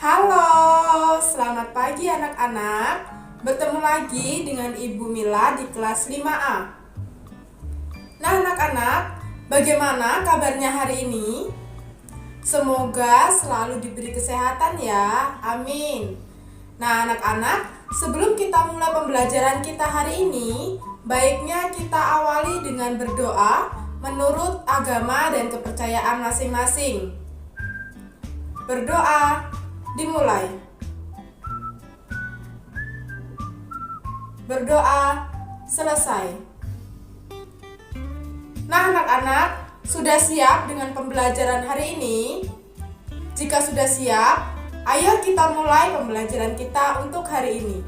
Halo, selamat pagi anak-anak. Bertemu lagi dengan Ibu Mila di kelas 5A. Nah anak-anak, bagaimana kabarnya hari ini? Semoga selalu diberi kesehatan ya, amin. Nah anak-anak, sebelum kita mulai pembelajaran kita hari ini, baiknya kita awali dengan berdoa menurut agama dan kepercayaan masing-masing. Berdoa dimulai. Berdoa selesai. Nah anak-anak, sudah siap dengan pembelajaran hari ini? Jika sudah siap, ayo kita mulai pembelajaran kita untuk hari ini.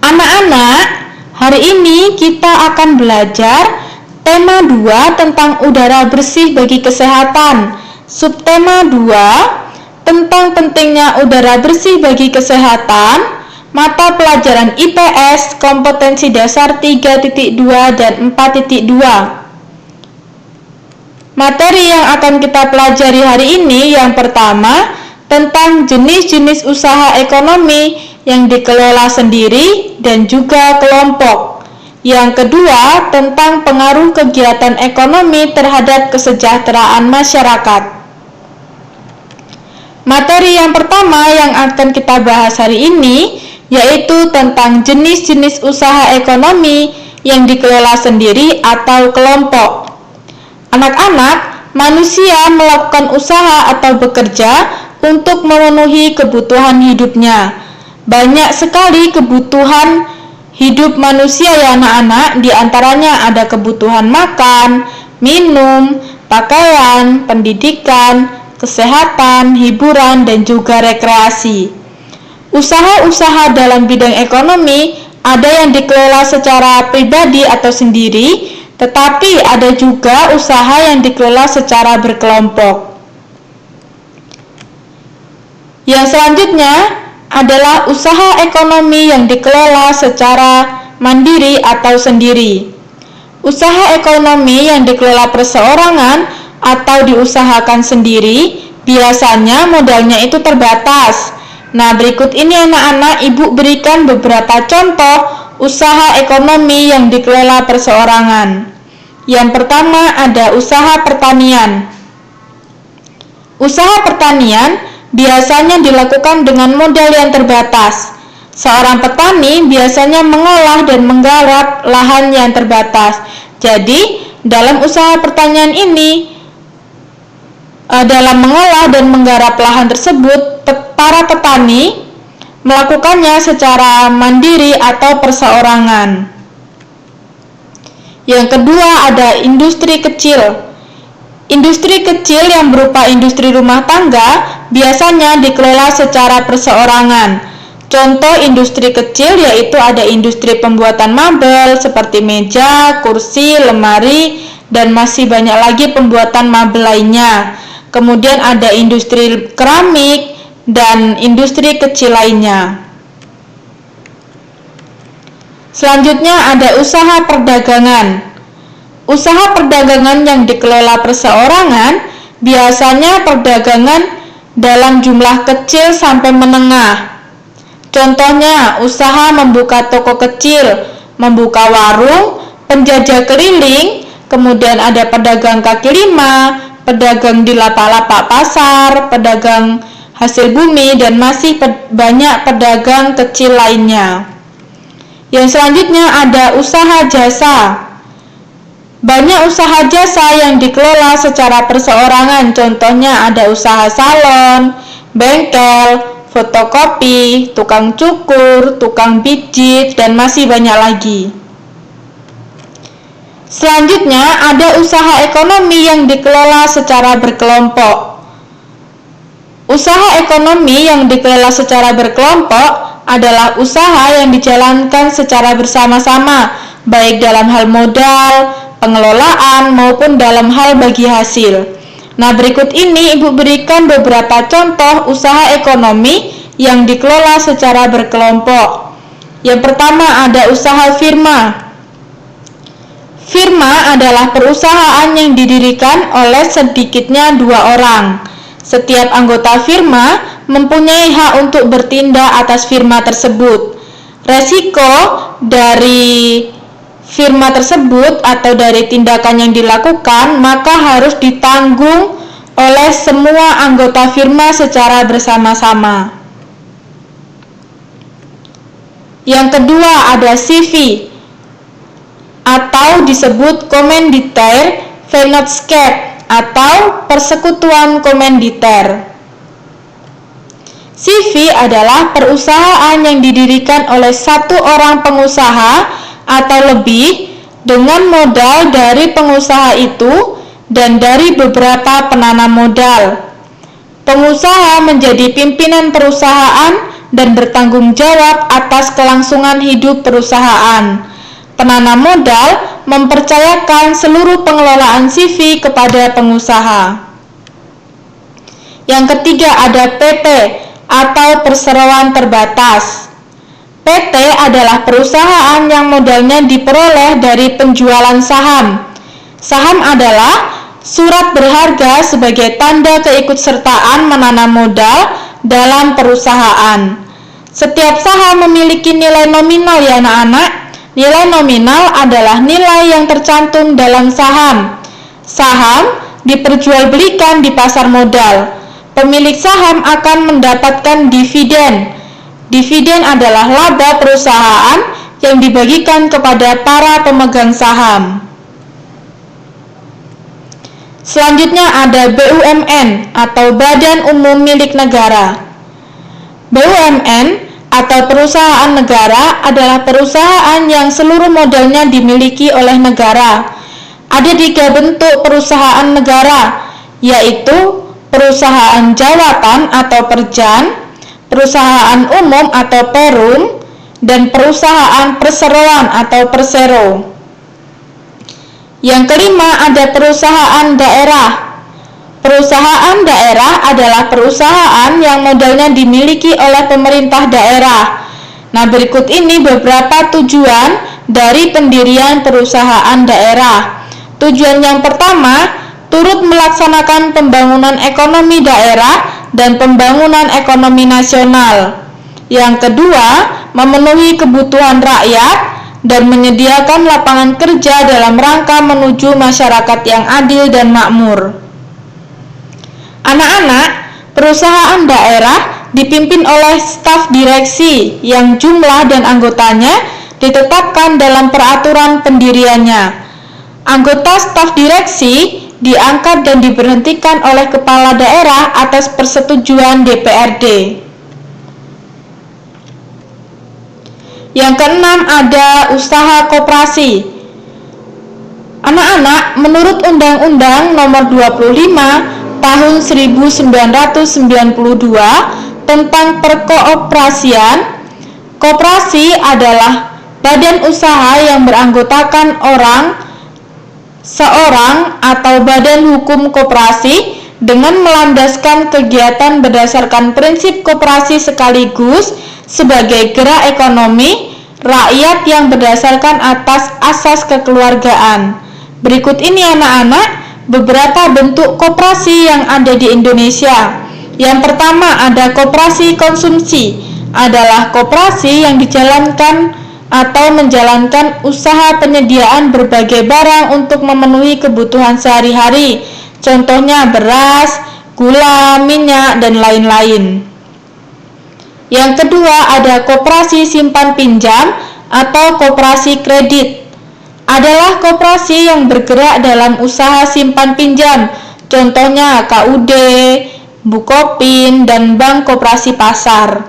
Anak-anak, hari ini kita akan belajar tema 2 tentang udara bersih bagi kesehatan. Subtema 2 tentang pentingnya udara bersih bagi kesehatan. Mata pelajaran IPS kompetensi dasar 3.2 dan 4.2. Materi yang akan kita pelajari hari ini yang pertama tentang jenis-jenis usaha ekonomi yang dikelola sendiri dan juga kelompok. Yang kedua tentang pengaruh kegiatan ekonomi terhadap kesejahteraan masyarakat. Materi yang pertama yang akan kita bahas hari ini yaitu tentang jenis-jenis usaha ekonomi yang dikelola sendiri atau kelompok. Anak-anak, manusia melakukan usaha atau bekerja untuk memenuhi kebutuhan hidupnya. Banyak sekali kebutuhan hidup manusia ya anak-anak, di antaranya ada kebutuhan makan, minum, pakaian, pendidikan, kesehatan, hiburan, dan juga rekreasi. Usaha-usaha dalam bidang ekonomi ada yang dikelola secara pribadi atau sendiri, tetapi ada juga usaha yang dikelola secara berkelompok. Yang selanjutnya adalah usaha ekonomi yang dikelola secara mandiri atau sendiri. Usaha ekonomi yang dikelola perseorangan atau diusahakan sendiri, biasanya modalnya itu terbatas. Nah, berikut ini anak-anak Ibu berikan beberapa contoh usaha ekonomi yang dikelola perseorangan. Yang pertama ada usaha pertanian. Usaha pertanian biasanya dilakukan dengan modal yang terbatas. Seorang petani biasanya mengolah dan menggarap lahan yang terbatas. Jadi, dalam usaha pertanian ini, dalam mengolah dan menggarap lahan tersebut, para petani melakukannya secara mandiri atau perseorangan. Yang kedua ada industri kecil. Industri kecil yang berupa industri rumah tangga biasanya dikelola secara perseorangan. Contoh industri kecil yaitu ada industri pembuatan mebel seperti meja, kursi, lemari, dan masih banyak lagi pembuatan mebel lainnya. Kemudian ada industri keramik dan industri kecil lainnya. Selanjutnya ada usaha perdagangan. Usaha perdagangan yang dikelola perseorangan biasanya perdagangan dalam jumlah kecil sampai menengah. Contohnya usaha membuka toko kecil, membuka warung, penjajah keliling, kemudian ada pedagang kaki lima, pedagang di lapak-lapak pasar, pedagang hasil bumi, dan masih banyak pedagang kecil lainnya. Yang selanjutnya ada usaha jasa. Banyak usaha jasa yang dikelola secara perseorangan, contohnya ada usaha salon, bengkel, fotokopi, tukang cukur, tukang pijit, dan masih banyak lagi. Selanjutnya ada usaha ekonomi yang dikelola secara berkelompok. Usaha ekonomi yang dikelola secara berkelompok adalah usaha yang dijalankan secara bersama-sama, baik dalam hal modal, pengelolaan, maupun dalam hal bagi hasil. Nah, berikut ini Ibu berikan beberapa contoh usaha ekonomi yang dikelola secara berkelompok. Yang pertama ada usaha firma. Firma adalah perusahaan yang didirikan oleh sedikitnya 2 orang. Setiap anggota firma mempunyai hak untuk bertindak atas firma tersebut. Resiko dari firma tersebut atau dari tindakan yang dilakukan maka harus ditanggung oleh semua anggota firma secara bersama-sama. Yang kedua ada CV atau disebut Kommanditär Vennootschap atau persekutuan komanditer. CV adalah perusahaan yang didirikan oleh satu orang pengusaha atau lebih dengan modal dari pengusaha itu dan dari beberapa penanam modal. Pengusaha menjadi pimpinan perusahaan dan bertanggung jawab atas kelangsungan hidup perusahaan. Penanam modal mempercayakan seluruh pengelolaan CV kepada pengusaha. Yang ketiga ada PT atau perseroan terbatas. PT adalah perusahaan yang modalnya diperoleh dari penjualan saham. Saham adalah surat berharga sebagai tanda keikutsertaan menanam modal dalam perusahaan. Setiap saham memiliki nilai nominal ya anak-anak. Nilai nominal adalah nilai yang tercantum dalam saham. Saham diperjualbelikan di pasar modal. Pemilik saham akan mendapatkan dividen. Dividen adalah laba perusahaan yang dibagikan kepada para pemegang saham. Selanjutnya ada BUMN atau Badan Umum Milik Negara. BUMN atau perusahaan negara adalah perusahaan yang seluruh modalnya dimiliki oleh negara. Ada 3 bentuk perusahaan negara, yaitu perusahaan jawatan atau perjan, perusahaan umum atau perum, dan perusahaan perseroan atau persero. Yang kelima ada perusahaan daerah. Perusahaan daerah adalah perusahaan yang modalnya dimiliki oleh pemerintah daerah. Nah, berikut ini beberapa tujuan dari pendirian perusahaan daerah. Tujuan yang pertama, turut melaksanakan pembangunan ekonomi daerah dan pembangunan ekonomi nasional. Yang kedua, memenuhi kebutuhan rakyat dan menyediakan lapangan kerja dalam rangka menuju masyarakat yang adil dan makmur. Anak-anak, perusahaan daerah dipimpin oleh staf direksi yang jumlah dan anggotanya ditetapkan dalam peraturan pendiriannya. Anggota staf direksi diangkat dan diberhentikan oleh kepala daerah atas persetujuan DPRD. Yang keenam ada usaha koperasi. Anak-anak, menurut Undang-Undang Nomor 25 Tahun 1992 tentang perkooperasian, koperasi adalah badan usaha yang beranggotakan seorang atau badan hukum koperasi dengan melandaskan kegiatan berdasarkan prinsip koperasi sekaligus sebagai gerak ekonomi rakyat yang berdasarkan atas asas kekeluargaan. Berikut ini anak-anak beberapa bentuk koperasi yang ada di Indonesia. Yang pertama ada koperasi konsumsi, adalah koperasi yang dijalankan atau menjalankan usaha penyediaan berbagai barang untuk memenuhi kebutuhan sehari-hari. Contohnya beras, gula, minyak, dan lain-lain. Yang kedua ada koperasi simpan pinjam atau koperasi kredit. Adalah koperasi yang bergerak dalam usaha simpan pinjam, contohnya KUD, Bukopin, dan Bank Koperasi Pasar.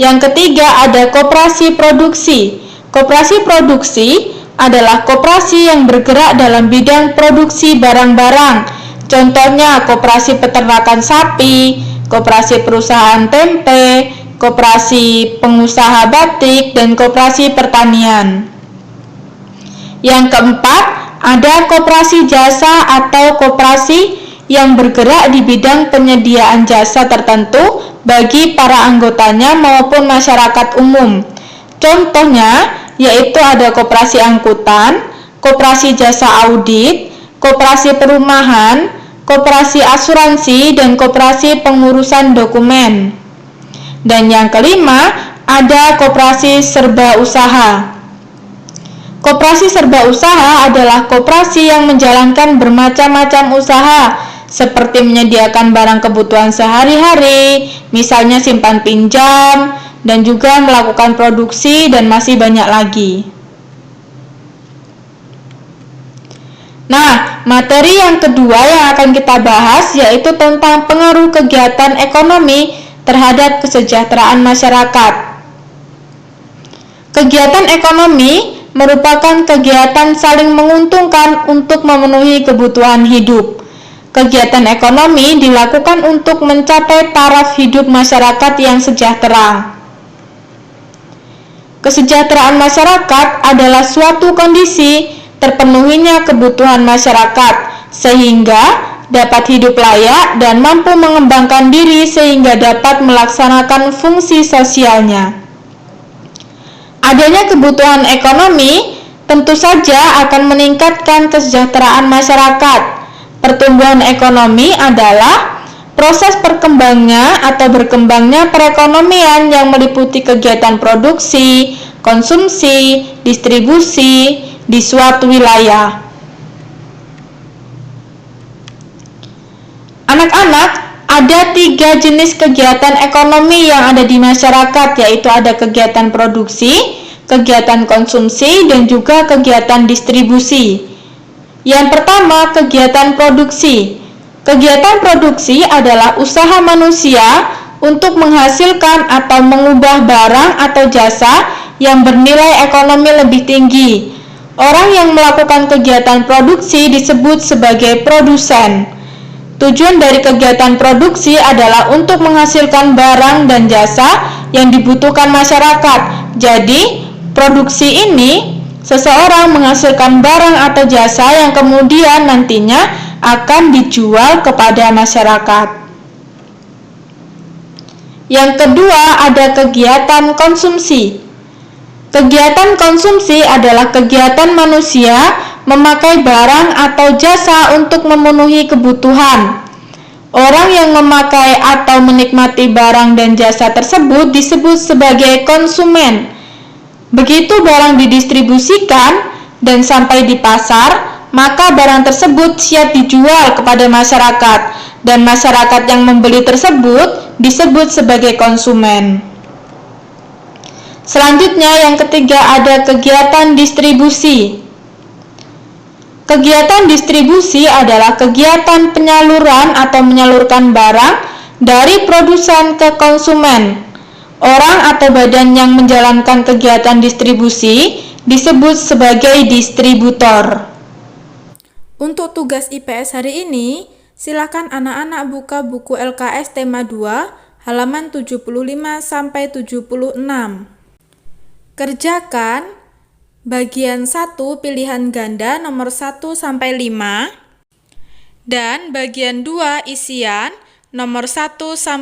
Yang ketiga ada koperasi produksi. Koperasi produksi adalah koperasi yang bergerak dalam bidang produksi barang-barang, contohnya koperasi peternakan sapi, koperasi perusahaan tempe, koperasi pengusaha batik, dan koperasi pertanian. Yang keempat, ada koperasi jasa atau koperasi yang bergerak di bidang penyediaan jasa tertentu bagi para anggotanya maupun masyarakat umum. Contohnya, yaitu ada koperasi angkutan, koperasi jasa audit, koperasi perumahan, koperasi asuransi, dan koperasi pengurusan dokumen. Dan yang kelima, ada koperasi serba usaha. Koperasi serba usaha adalah koperasi yang menjalankan bermacam-macam usaha, seperti menyediakan barang kebutuhan sehari-hari, misalnya simpan pinjam, dan juga melakukan produksi, dan masih banyak lagi. Nah, materi yang kedua yang akan kita bahas yaitu tentang pengaruh kegiatan ekonomi terhadap kesejahteraan masyarakat. Kegiatan ekonomi merupakan kegiatan saling menguntungkan untuk memenuhi kebutuhan hidup. Kegiatan ekonomi dilakukan untuk mencapai taraf hidup masyarakat yang sejahtera. Kesejahteraan masyarakat adalah suatu kondisi terpenuhinya kebutuhan masyarakat sehingga dapat hidup layak dan mampu mengembangkan diri sehingga dapat melaksanakan fungsi sosialnya. Adanya kebutuhan ekonomi tentu saja akan meningkatkan kesejahteraan masyarakat. Pertumbuhan ekonomi adalah proses perkembangnya atau berkembangnya perekonomian yang meliputi kegiatan produksi, konsumsi, distribusi di suatu wilayah. Anak-anak, ada 3 jenis kegiatan ekonomi yang ada di masyarakat, yaitu ada kegiatan produksi, kegiatan konsumsi, dan juga kegiatan distribusi. Yang pertama, kegiatan produksi. Kegiatan produksi adalah usaha manusia untuk menghasilkan atau mengubah barang atau jasa yang bernilai ekonomi lebih tinggi. Orang yang melakukan kegiatan produksi disebut sebagai produsen. Tujuan dari kegiatan produksi adalah untuk menghasilkan barang dan jasa yang dibutuhkan masyarakat. Jadi, produksi ini seseorang menghasilkan barang atau jasa yang kemudian nantinya akan dijual kepada masyarakat. Yang kedua, ada kegiatan konsumsi. Kegiatan konsumsi adalah kegiatan manusia memakai barang atau jasa untuk memenuhi kebutuhan. Orang yang memakai atau menikmati barang dan jasa tersebut disebut sebagai konsumen. Begitu barang didistribusikan dan sampai di pasar, maka barang tersebut siap dijual kepada masyarakat, dan masyarakat yang membeli tersebut disebut sebagai konsumen. Selanjutnya, yang ketiga, ada kegiatan distribusi. Kegiatan distribusi adalah kegiatan penyaluran atau menyalurkan barang dari produsen ke konsumen. Orang atau badan yang menjalankan kegiatan distribusi disebut sebagai distributor. Untuk tugas IPS hari ini, silakan anak-anak buka buku LKS tema 2 halaman 75-76. Kerjakan bagian 1 pilihan ganda nomor 1-5 dan bagian 2 isian nomor 1-5.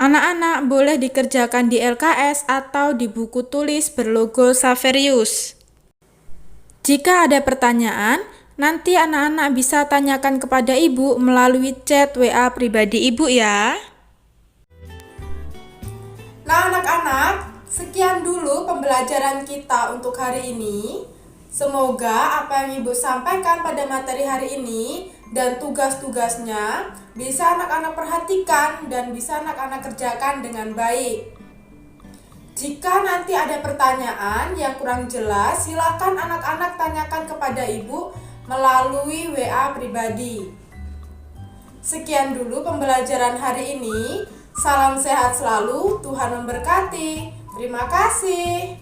Anak-anak boleh dikerjakan di LKS atau di buku tulis berlogo Saverius. Jika ada pertanyaan, nanti anak-anak bisa tanyakan kepada ibu melalui chat WA pribadi ibu ya. Nah anak-anak, sekian dulu pembelajaran kita untuk hari ini. Semoga apa yang ibu sampaikan pada materi hari ini dan tugas-tugasnya bisa anak-anak perhatikan dan bisa anak-anak kerjakan dengan baik. Jika nanti ada pertanyaan yang kurang jelas, silakan anak-anak tanyakan kepada ibu melalui WA pribadi. Sekian dulu pembelajaran hari ini. Salam sehat selalu, Tuhan memberkati. Terima kasih.